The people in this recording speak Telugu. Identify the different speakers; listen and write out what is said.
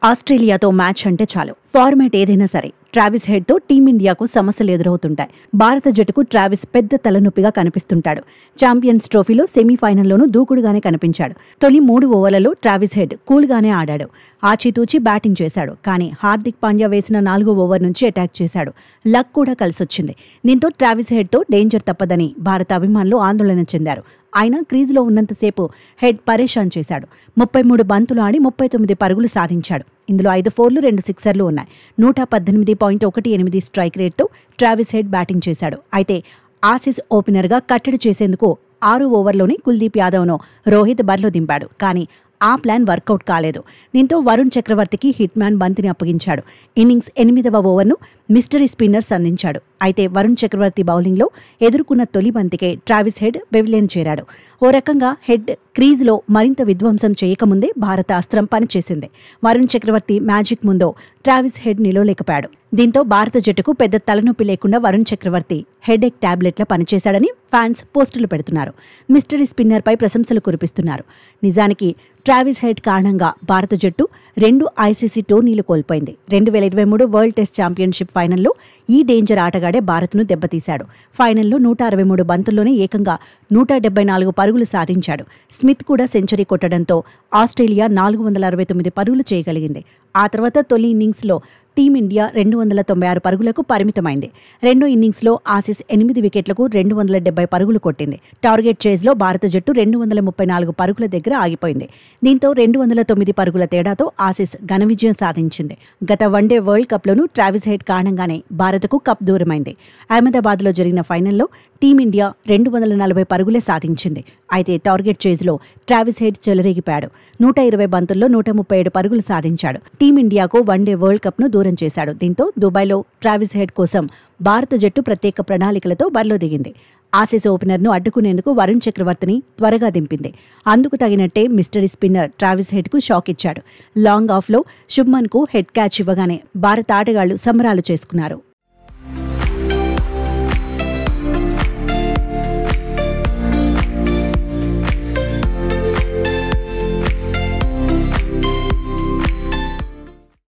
Speaker 1: ఆస్ట్రేలియాతో మ్యాచ్ అంటే చాలు ఫార్మాట్ ఏదైనా సరే ట్రావిస్ హెడ్తో టీమిండియాకు సమస్యలు ఎదురవుతుంటాయి. భారత జట్టుకు ట్రావిస్ పెద్ద తలనొప్పిగా కనిపిస్తుంటాడు. ఛాంపియన్స్ ట్రోఫీలో సెమీఫైనల్లోనూ దూకుడుగానే కనిపించాడు. తొలి 3 ఓవర్లలో ట్రావిస్ హెడ్ కూల్గానే ఆడాడు. ఆచితూచి బ్యాటింగ్ చేశాడు. కానీ హార్దిక్ పాండ్యా వేసిన 4వ ఓవర్ నుంచి అటాక్ చేశాడు. లక్ కూడా కలిసొచ్చింది. దీంతో ట్రావిస్ హెడ్తో డేంజర్ తప్పదని భారత అభిమానులు ఆందోళన చెందారు. ఆయన క్రీజులో ఉన్నంతసేపు హెడ్ పరేషాన్ చేశాడు. 33 బంతులు ఆడి 39 పరుగులు సాధించాడు. ఇందులో 5 4లు 2 సిక్సర్లు ఉన్నాయి. 118.18 స్ట్రైక్ రేట్తో ట్రావిస్ హెడ్ బ్యాటింగ్ చేశాడు. అయితే ఆసీస్ ఓపెనర్గా కట్టడి చేసేందుకు 6 ఓవర్లోనే కుల్దీప్ యాదవ్ను రోహిత్ బరిలో దింపాడు. కానీ ఆ ప్లాన్ వర్కౌట్ కాలేదు. దీంతో వరుణ్ చక్రవర్తికి హిట్ మ్యాన్ బంతిని అప్పగించాడు. ఇన్నింగ్స్ 8వ ఓవర్ను మిస్టరీ స్పిన్నర్స్ అందించాడు. అయితే వరుణ్ చక్రవర్తి బౌలింగ్లో ఎదుర్కొన్న తొలి బంతికే ట్రావిస్ హెడ్ పెవిలియన్ చేరాడు. ఓ రకంగా హెడ్ క్రీజ్లో మరింత విధ్వంసం చేయకముందే భారత అస్త్రం పనిచేసింది. వరుణ్ చక్రవర్తి మ్యాజిక్ ముందో ట్రావిస్ హెడ్ నిలవలేకపోయాడు. దీంతో భారత జట్టుకు పెద్ద తలనొప్పి లేకుండా వరుణ్ చక్రవర్తి హెడేక్ టాబ్లెట్ల పనిచేశాడని ఫ్యాన్స్ పోస్టులు పెడుతున్నారు. మిస్టరీ స్పిన్నర్పై ప్రశంసలు కురిపిస్తున్నారు. నిజానికి ట్రావిస్ హెడ్ కారణంగా భారత జట్టు 2 ఐసీసీ టోర్నీలు కోల్పోయింది. 2023 వరల్డ్ టెస్ట్ ఛాంపియన్షిప్ ఫైనల్లో ఈ డేంజర్ ఆటగాడే భారత్ను దెబ్బతీశాడు. ఫైనల్లో 163 బంతుల్లోనే ఏకంగా 174 పరుగులు సాధించాడు. స్మిత్ కూడా సెంచరీ కొట్టడంతో ఆస్ట్రేలియా 469 పరుగులు చేయగలిగింది. ఆ తర్వాత తొలి ఇన్నింగ్స్లో టీమిండియా 296 పరుగులకు పరిమితమైంది. రెండో ఇన్నింగ్స్లో ఆసీస్ 8 వికెట్లకు 270 పరుగులు కొట్టింది. టార్గెట్ చేజ్లో భారత జట్టు 234 పరుగుల దగ్గర ఆగిపోయింది. దీంతో 209 పరుగుల తేడాతో ఆసీస్ ఘన విజయం సాధించింది. గత వన్డే వరల్డ్ కప్లోనూ ట్రావిస్ హెడ్ కారణంగానే భారత్కు కప్ దూరమైంది. అహ్మదాబాద్లో జరిగిన ఫైనల్లో టీమిండియా 240 పరుగులే సాధించింది. అయితే టార్గెట్ చేజ్లో ట్రావిస్ హెడ్ చెలరేగిపాడు. 120 బంతుల్లో 137 పరుగులు సాధించాడు. టీమిండియాకు వన్డే వరల్డ్ కప్ను దూరం చేశాడు. దీంతో దుబాయ్లో ట్రావిస్ హెడ్ కోసం భారత జట్టు ప్రత్యేక ప్రణాళికలతో బరిలో దిగింది. ఆసీస్ ఓపెనర్ను అడ్డుకునేందుకు వరుణ్ చక్రవర్తిని త్వరగా దింపింది. అందుకు తగినట్టే మిస్టరీ స్పిన్నర్ ట్రావిస్ హెడ్కు షాక్ ఇచ్చాడు. లాంగ్ ఆఫ్లో శుభ్మన్కు హెడ్ క్యాచ్ ఇవ్వగానే భారత ఆటగాళ్లు సంబరాలు చేసుకున్నారు.